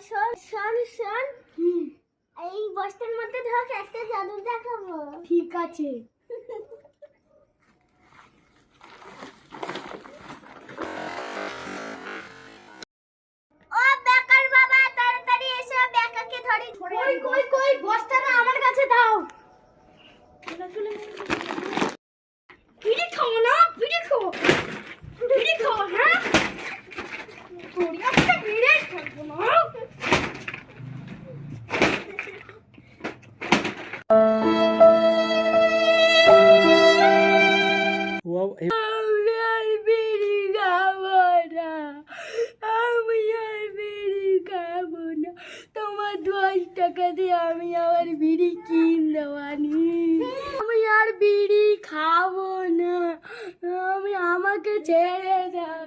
শোন শোন শোন, এই বস্তার মধ্যে ঢোক, একটা জাদু দেখাবো। ঠিক আছে। ও বেকার বাবা, তাড়াতাড়ি এসো, বেকারকে ধরি। কই কই কই, বস্তাটা আমার কাছে দাও। বিড়ি খাও না, বিড়ি খাও, বিড়ি খাও। হ্যাঁ, তোর একটা বিড়ি খাবো না। আমি আর বিড়ি খাবো না, আমি আর বিড়ি খাবো না। তোমার 10 টাকা দিয়ে আমি আবার বিড়ি কিনতে পারি। আমি আর বিড়ি খাবো না, আমাকে ছেড়ে দাও।